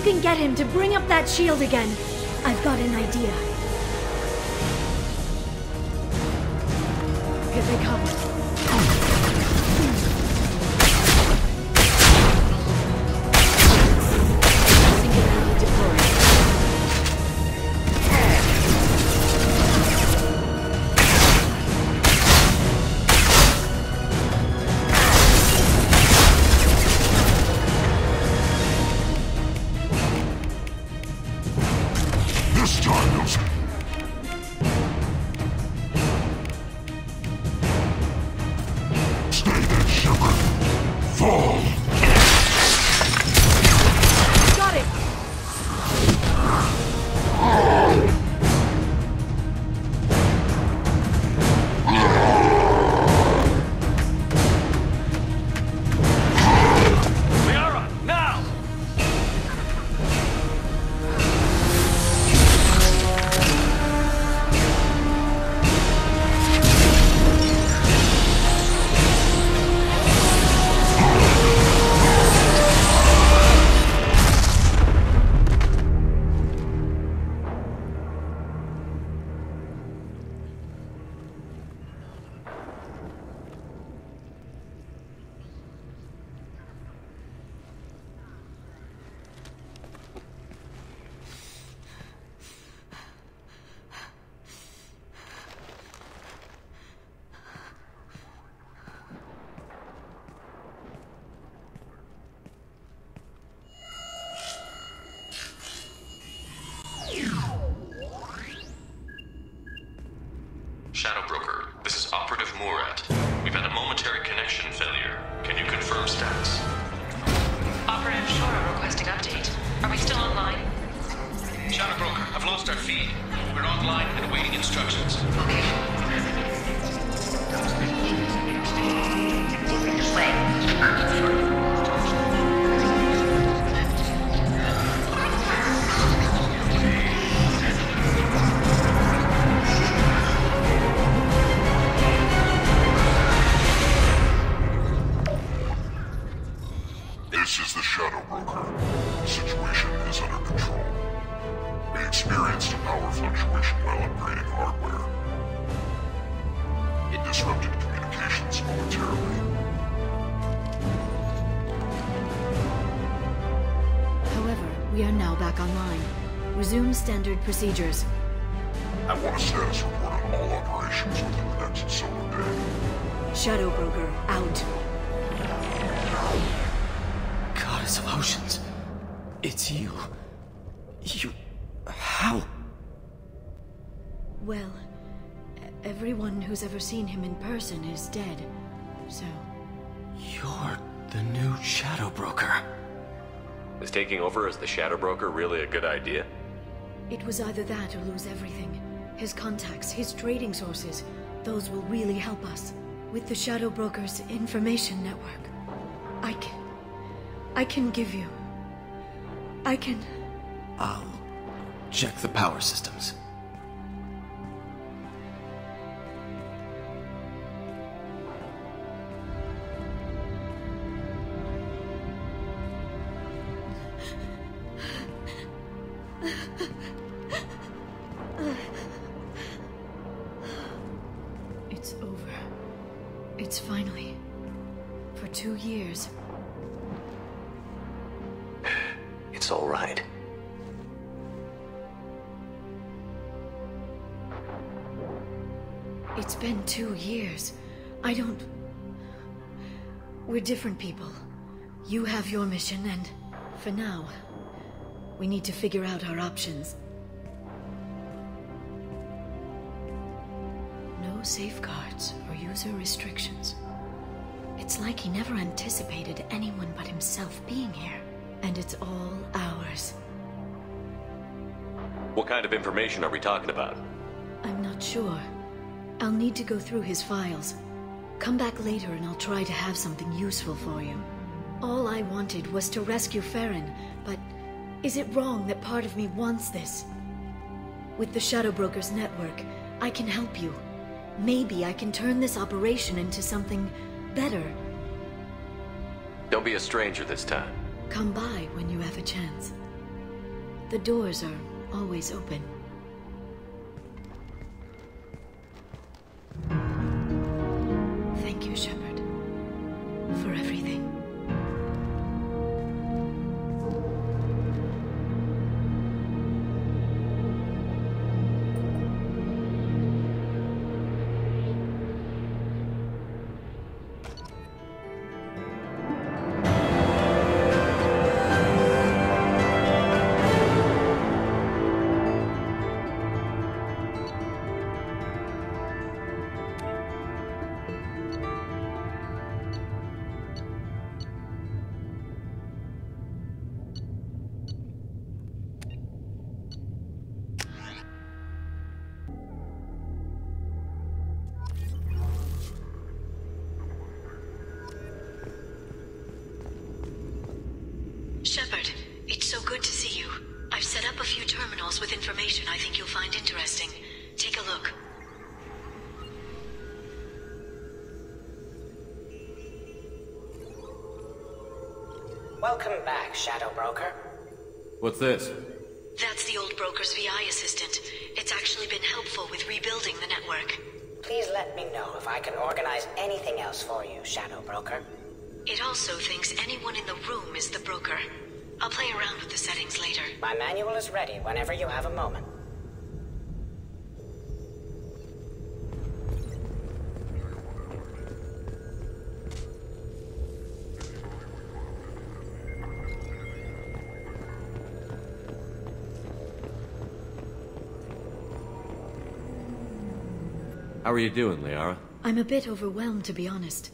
you can get him to bring up that shield again, I've got an idea. Here they come. Singularly deployed. This time, Nelson. Stay there, Shepard. Fall. Got it! Liara, now! Shadow Broker, this is Operative Murat. We've had a momentary connection failure. Can you confirm status? Operative Shora requesting update. Are we still online? Shadow Broker, I've lost our feed. We're online and awaiting instructions. This is the Shadow Broker. The situation is under control. We experienced a power fluctuation while upgrading hardware. It disrupted communications momentarily. However, we are now back online. Resume standard procedures. I want a status report on all operations within the next solar day. Shadow Broker, out. Goddess of Oceans. It's you. How? Well, everyone who's ever seen him in person is dead, so... You're the new Shadow Broker. Is taking over as the Shadow Broker really a good idea? It was either that or lose everything. His contacts, his trading sources, those will really help us. With the Shadow Broker's information network, I can give you... I'll check the power systems. It's over. It's finally... For 2 years. It's all right. It's been 2 years. I don't... We're different people. You have your mission, and for now, we need to figure out our options. No safeguards or user restrictions. It's like he never anticipated anyone but himself being here. And it's all ours. What kind of information are we talking about? I'm not sure. I'll need to go through his files. Come back later and I'll try to have something useful for you. All I wanted was to rescue Farron, but is it wrong that part of me wants this? With the Shadow Broker's network, I can help you. Maybe I can turn this operation into something better. Don't be a stranger this time. Come by when you have a chance. The doors are always open. Thank you, Shepard, for everything. Shepard, it's so good to see you. I've set up a few terminals with information I think you'll find interesting. Take a look. Welcome back, Shadow Broker. What's this? That's the old broker's VI assistant. It's actually been helpful with rebuilding the network. Please let me know if I can organize anything else for you, Shadow Broker. It also thinks anyone in the room is the broker. I'll play around with the settings later. My manual is ready whenever you have a moment. How are you doing, Liara? I'm a bit overwhelmed, to be honest.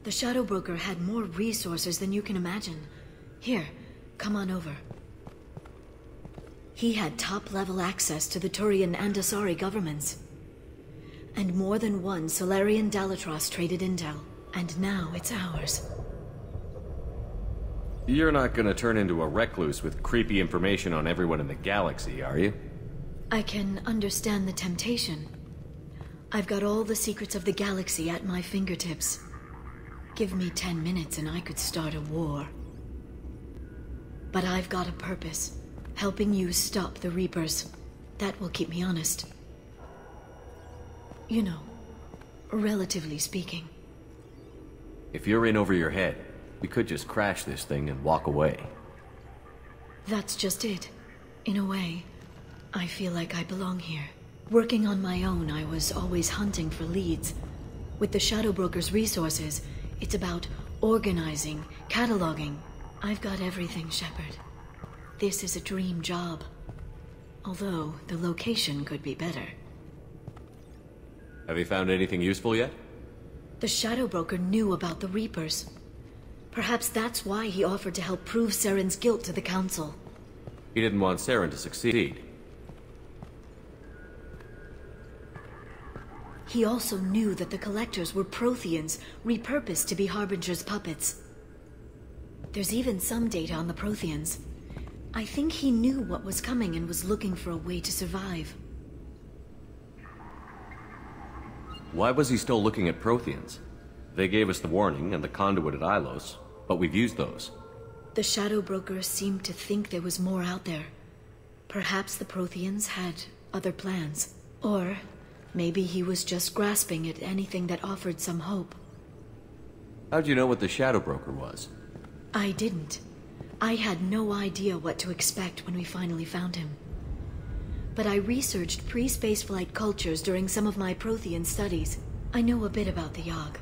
The Shadow Broker had more resources than you can imagine. Here, come on over. He had top-level access to the Turian and Asari governments. And more than one Solarian Dalatrass traded intel. And now it's ours. You're not gonna turn into a recluse with creepy information on everyone in the galaxy, are you? I can understand the temptation. I've got all the secrets of the galaxy at my fingertips. Give me 10 minutes and I could start a war. But I've got a purpose. Helping you stop the Reapers. That will keep me honest. You know, relatively speaking. If you're in over your head, we could just crash this thing and walk away. That's just it. In a way, I feel like I belong here. Working on my own, I was always hunting for leads. With the Shadow Broker's resources, it's about organizing, cataloging. I've got everything, Shepard. This is a dream job. Although, the location could be better. Have you found anything useful yet? The Shadow Broker knew about the Reapers. Perhaps that's why he offered to help prove Saren's guilt to the Council. He didn't want Saren to succeed. He also knew that the Collectors were Protheans, repurposed to be Harbinger's puppets. There's even some data on the Protheans. I think he knew what was coming and was looking for a way to survive. Why was he still looking at Protheans? They gave us the warning and the conduit at Ilos, but we've used those. The Shadow Broker seemed to think there was more out there. Perhaps the Protheans had other plans. Or maybe he was just grasping at anything that offered some hope. How'd you know what the Shadow Broker was? I didn't. I had no idea what to expect when we finally found him. But I researched pre-spaceflight cultures during some of my Prothean studies. I know a bit about the Yogg.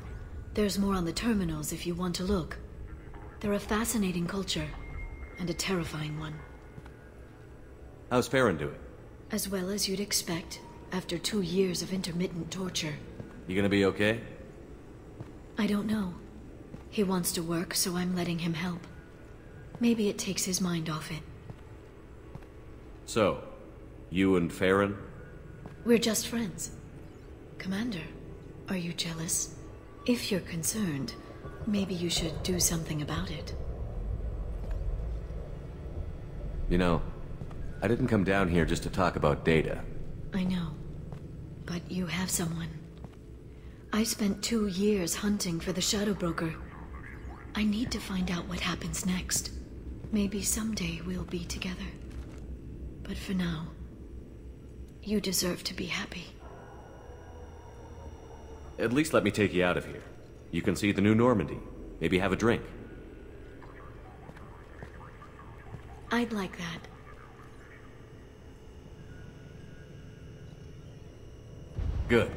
There's more on the terminals if you want to look. They're a fascinating culture, and a terrifying one. How's Farron doing? As well as you'd expect, after 2 years of intermittent torture. You gonna be okay? I don't know. He wants to work, so I'm letting him help. Maybe it takes his mind off it. So, you and Farron? We're just friends. Commander, are you jealous? If you're concerned, maybe you should do something about it. You know, I didn't come down here just to talk about data. I know. But you have someone. I spent 2 years hunting for the Shadow Broker. I need to find out what happens next. Maybe someday we'll be together. But for now, you deserve to be happy. At least let me take you out of here. You can see the new Normandy. Maybe have a drink. I'd like that. Good.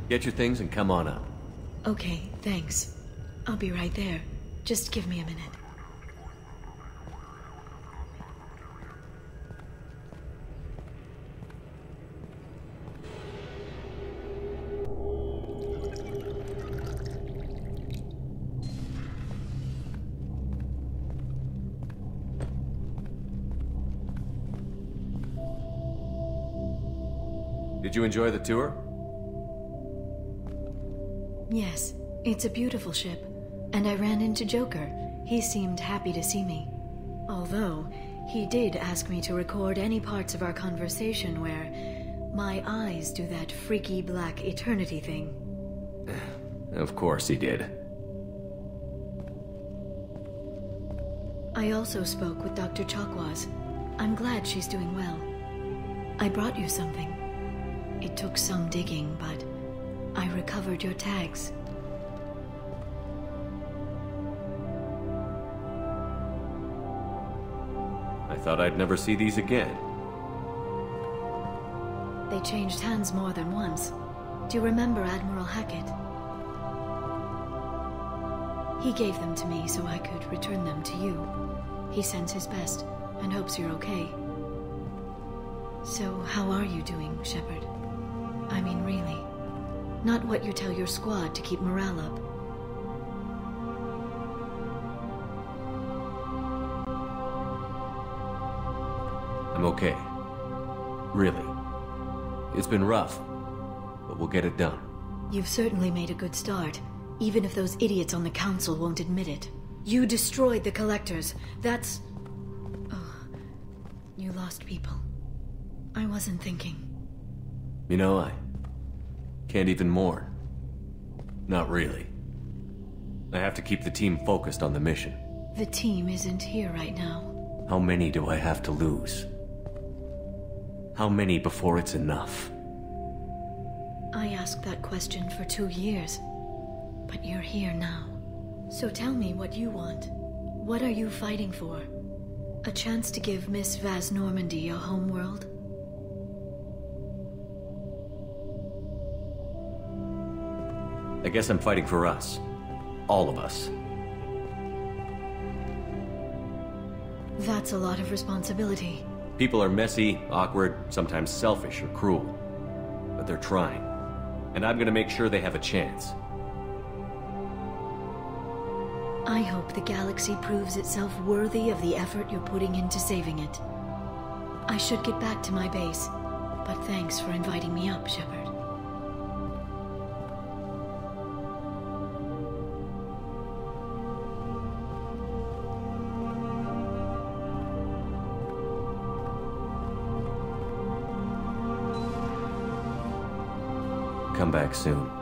Get your things and come on up. Okay, thanks. I'll be right there. Just give me a minute. Did you enjoy the tour? Yes, it's a beautiful ship. And I ran into Joker. He seemed happy to see me. Although, he did ask me to record any parts of our conversation where my eyes do that freaky black eternity thing. Of course he did. I also spoke with Dr. Chakwas. I'm glad she's doing well. I brought you something. It took some digging, but I recovered your tags. I thought I'd never see these again. They changed hands more than once. Do you remember Admiral Hackett? He gave them to me so I could return them to you. He sends his best and hopes you're okay. So, how are you doing, Shepard? I mean, really. Not what you tell your squad to keep morale up. I'm okay. Really. It's been rough, but we'll get it done. You've certainly made a good start, even if those idiots on the council won't admit it. You destroyed the Collectors. That's... Oh, you lost people. I wasn't thinking. You know, I can't even mourn. Not really. I have to keep the team focused on the mission. The team isn't here right now. How many do I have to lose? How many before it's enough? I asked that question for 2 years, but you're here now. So tell me what you want. What are you fighting for? A chance to give Miss Vaz Normandy a homeworld? I guess I'm fighting for us. All of us. That's a lot of responsibility. People are messy, awkward, sometimes selfish or cruel. But they're trying. And I'm gonna make sure they have a chance. I hope the galaxy proves itself worthy of the effort you're putting into saving it. I should get back to my base, but thanks for inviting me up, Shepard. Come back soon.